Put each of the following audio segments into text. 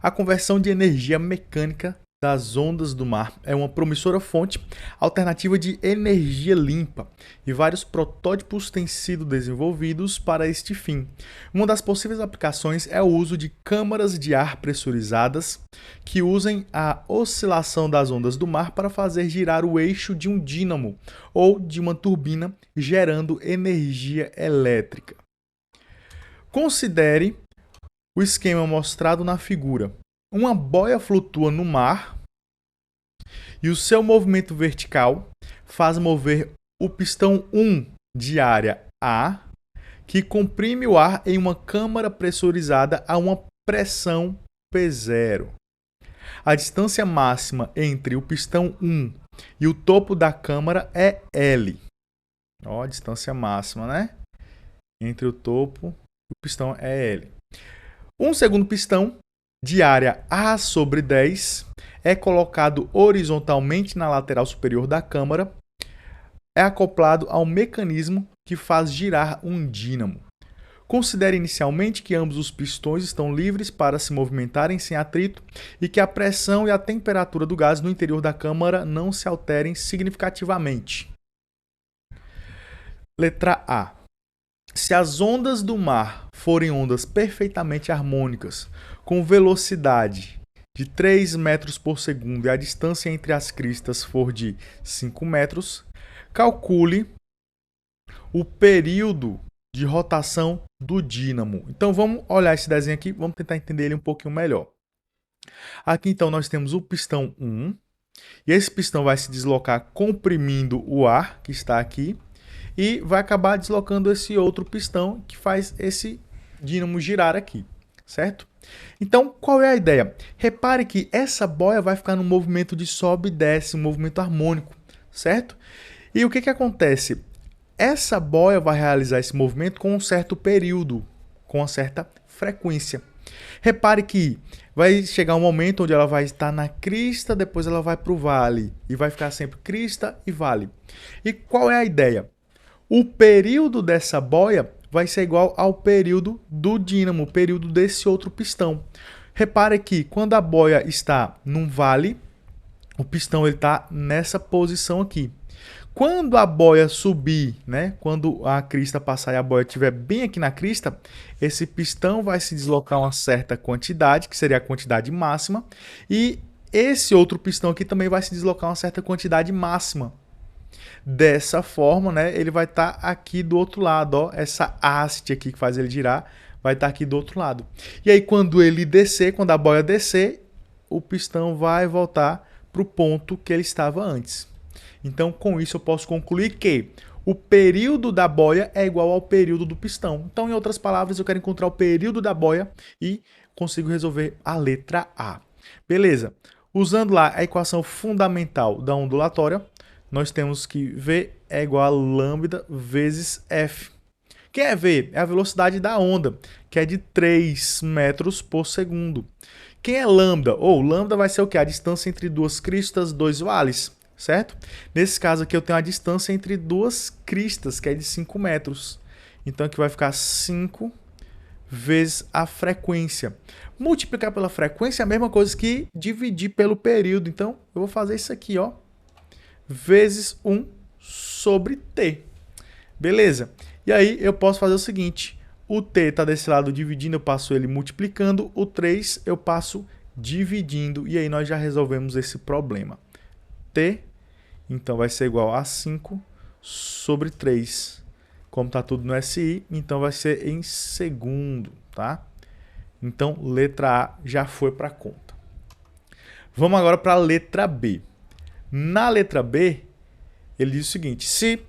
A conversão de energia mecânica das ondas do mar é uma promissora fonte alternativa de energia limpa e vários protótipos têm sido desenvolvidos para este fim. Uma das possíveis aplicações é o uso de câmaras de ar pressurizadas que usem a oscilação das ondas do mar para fazer girar o eixo de um dínamo ou de uma turbina, gerando energia elétrica. Considere o esquema mostrado na figura. Uma boia flutua no mar e o seu movimento vertical faz mover o pistão 1 de área A, que comprime o ar em uma câmara pressurizada a uma pressão P0. A distância máxima entre o pistão 1 e o topo da câmara é L. Ó, a distância máxima, né? Entre o topo e o pistão é L. Um segundo pistão de área A sobre 10 é colocado horizontalmente na lateral superior da câmara, é acoplado ao mecanismo que faz girar um dínamo. Considere inicialmente que ambos os pistões estão livres para se movimentarem sem atrito e que a pressão e a temperatura do gás no interior da câmara não se alterem significativamente. Letra A. Se as ondas do mar forem ondas perfeitamente harmônicas, com velocidade de 3 metros por segundo e a distância entre as cristas for de 5 metros, calcule o período de rotação do dínamo. Então vamos olhar esse desenho aqui, vamos tentar entender ele um pouquinho melhor. Aqui então nós temos o pistão 1, e esse pistão vai se deslocar comprimindo o ar que está aqui, e vai acabar deslocando esse outro pistão que faz esse dínamo girar aqui, certo? Então, qual é a ideia? Repare que essa boia vai ficar no movimento de sobe e desce, um movimento harmônico, certo? E o que acontece? Essa boia vai realizar esse movimento com um certo período, com uma certa frequência. Repare que vai chegar um momento onde ela vai estar na crista, depois ela vai para o vale, e vai ficar sempre crista e vale. E qual é a ideia? O período dessa boia vai ser igual ao período do dínamo, o período desse outro pistão. Repare que quando a boia está num vale, o pistão está nessa posição aqui. Quando a boia subir, né, quando a crista passar e a boia estiver bem aqui na crista, esse pistão vai se deslocar uma certa quantidade, que seria a quantidade máxima, e esse outro pistão aqui também vai se deslocar uma certa quantidade máxima. Dessa forma, né, ele vai estar aqui do outro lado, ó, essa haste aqui que faz ele girar, vai estar aqui do outro lado. E aí quando ele descer, quando a boia descer, o pistão vai voltar para o ponto que ele estava antes. Então, com isso eu posso concluir que o período da boia é igual ao período do pistão. Então, em outras palavras, eu quero encontrar o período da boia e consigo resolver a letra A. Beleza. Usando lá a equação fundamental da ondulatória, nós temos que V é igual a lambda vezes F. Quem é V? É a velocidade da onda, que é de 3 metros por segundo. Quem é lambda? Lambda vai ser o quê? A distância entre duas cristas, dois vales, certo? Nesse caso aqui eu tenho a distância entre duas cristas, que é de 5 metros. Então aqui vai ficar 5 vezes a frequência. Multiplicar pela frequência é a mesma coisa que dividir pelo período. Então eu vou fazer isso aqui, ó, vezes 1 sobre t. Beleza? E aí eu posso fazer o seguinte, o t está desse lado dividindo, eu passo ele multiplicando, o 3 eu passo dividindo, e aí nós já resolvemos esse problema. T, então vai ser igual a 5 sobre 3. Como está tudo no SI, então vai ser em segundo, tá? Então, letra A já foi para a conta. Vamos agora para a letra B. Na letra B, ele diz o seguinte, se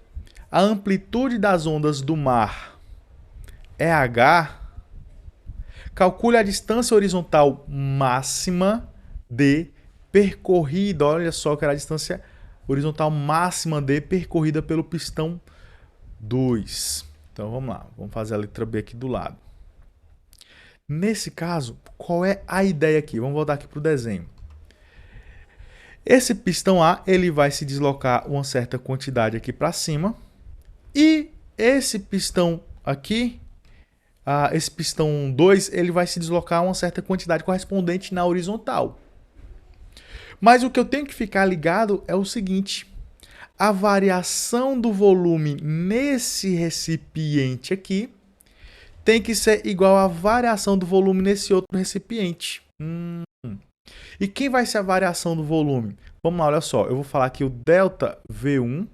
a amplitude das ondas do mar é h, calcule a distância horizontal máxima D percorrida, olha só que era a distância horizontal máxima D percorrida pelo pistão 2. Então vamos lá, vamos fazer a letra B aqui do lado. Nesse caso, qual é a ideia aqui? Vamos voltar aqui para o desenho. Esse pistão A ele vai se deslocar uma certa quantidade aqui para cima. E esse pistão aqui esse pistão 2 ele vai se deslocar uma certa quantidade correspondente na horizontal. Mas o que eu tenho que ficar ligado é o seguinte: a variação do volume nesse recipiente aqui tem que ser igual à variação do volume nesse outro recipiente. E quem vai ser a variação do volume? Vamos lá, olha só. Eu vou falar que o delta V1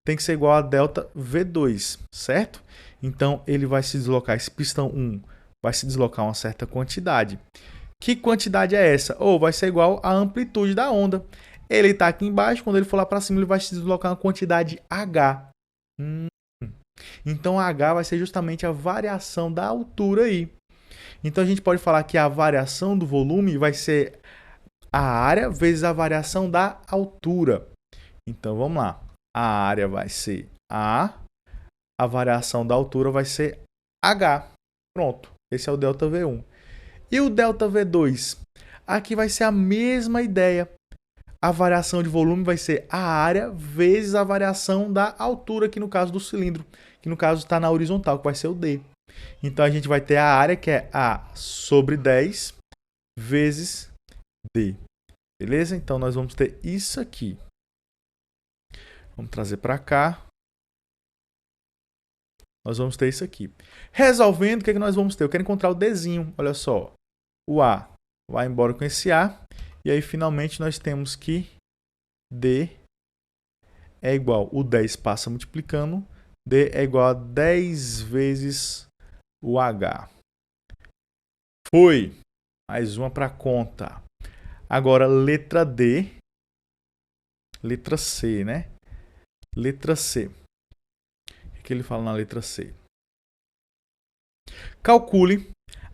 tem que ser igual a delta V2, certo? Então, ele vai se deslocar, esse pistão 1 vai se deslocar uma certa quantidade. Que quantidade é essa? Ou vai ser igual à amplitude da onda. Ele está aqui embaixo, quando ele for lá para cima, ele vai se deslocar uma quantidade H. Então, H vai ser justamente a variação da altura aí. Então, a gente pode falar que a variação do volume vai ser a área vezes a variação da altura. Então, vamos lá. A área vai ser A, a variação da altura vai ser H. Pronto, esse é o delta V1. E o delta V2? Aqui vai ser a mesma ideia. A variação de volume vai ser a área vezes a variação da altura, aqui no caso do cilindro, que no caso está na horizontal, que vai ser o D. Então, a gente vai ter a área, que é A sobre 10 vezes D. Beleza? Então, nós vamos ter isso aqui. Vamos trazer para cá. Nós vamos ter isso aqui. Resolvendo, o que nós vamos ter? Eu quero encontrar o Dzinho. Olha só. O A vai embora com esse A. E aí, finalmente, nós temos que D é igual. O 10 passa multiplicando. D é igual a 10 vezes o H. Foi. Mais uma para conta. Agora, letra D. Letra C, né? Letra C. O que ele fala na letra C? Calcule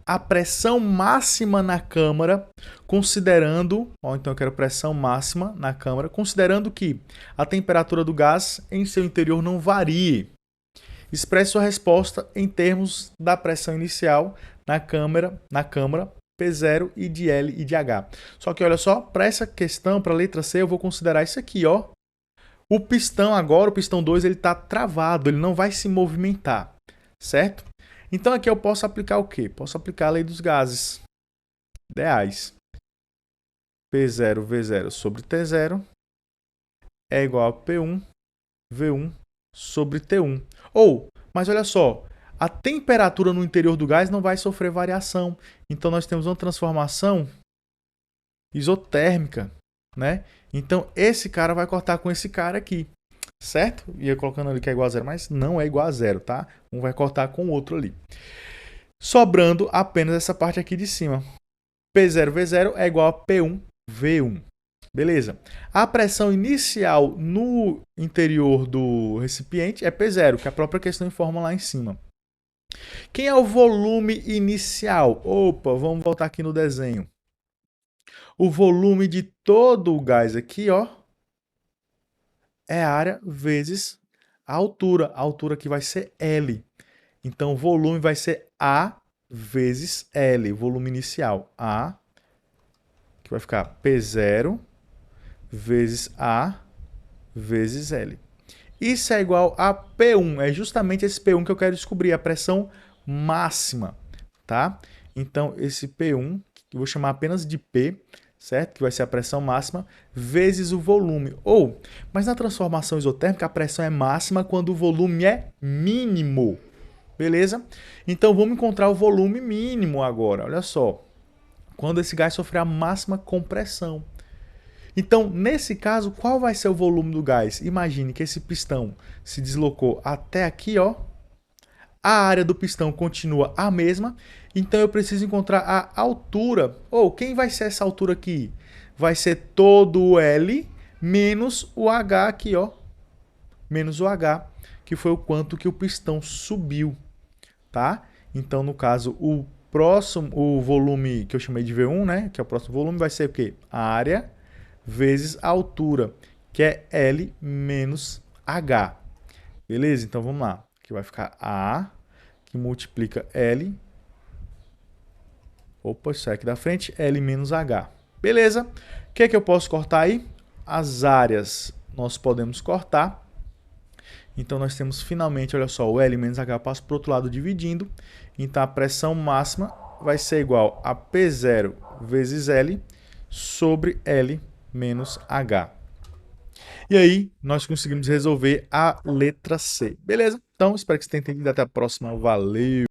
a pressão máxima na câmara, considerando... então eu quero pressão máxima na câmara, considerando que a temperatura do gás em seu interior não varie. Expresse sua resposta em termos da pressão inicial na câmara P0 e de L e de H. Só que olha só, para essa questão, para a letra C, eu vou considerar isso aqui, ó. O pistão agora, o pistão 2, ele está travado, ele não vai se movimentar, certo? Então aqui eu posso aplicar o quê? Posso aplicar a lei dos gases ideais. P0, V0 sobre T0 é igual a P1, V1 sobre T1. Mas olha só, a temperatura no interior do gás não vai sofrer variação. Então nós temos uma transformação isotérmica, né? Então, esse cara vai cortar com esse cara aqui, certo? Ia colocando ali que é igual a zero, mas não é igual a zero, tá? Um vai cortar com o outro ali. Sobrando apenas essa parte aqui de cima. P0V0 é igual a P1V1. Beleza? A pressão inicial no interior do recipiente é P0, que a própria questão informa lá em cima. Quem é o volume inicial? Vamos voltar aqui no desenho. O volume de todo o gás aqui, ó, é a área vezes a altura. A altura aqui vai ser L. Então, o volume vai ser A vezes L. Volume inicial. A, que vai ficar P0 vezes A vezes L. Isso é igual a P1. É justamente esse P1 que eu quero descobrir, a pressão máxima, tá? Então, esse P1, que eu vou chamar apenas de P, certo? Que vai ser a pressão máxima, vezes o volume. Mas na transformação isotérmica, a pressão é máxima quando o volume é mínimo. Beleza? Então, vamos encontrar o volume mínimo agora. Olha só. Quando esse gás sofrer a máxima compressão. Então, nesse caso, qual vai ser o volume do gás? Imagine que esse pistão se deslocou até aqui, ó. A área do pistão continua a mesma, então eu preciso encontrar a altura. Quem vai ser essa altura aqui? Vai ser todo o L menos o H aqui, ó. Menos o H, que foi o quanto que o pistão subiu, tá? Então, no caso, o volume que eu chamei de V1, né? Que é o próximo volume, vai ser o quê? A área vezes a altura, que é L menos H. Beleza? Então, vamos lá. Aqui vai ficar A, que multiplica L. Isso é aqui da frente, L menos H. Beleza? O que é que eu posso cortar aí? As áreas nós podemos cortar. Então nós temos finalmente, olha só, o L menos H passa para o outro lado dividindo. Então a pressão máxima vai ser igual a P0 vezes L sobre L menos H. E aí nós conseguimos resolver a letra C. Beleza? Então espero que você tenha entendido. Até a próxima. Valeu!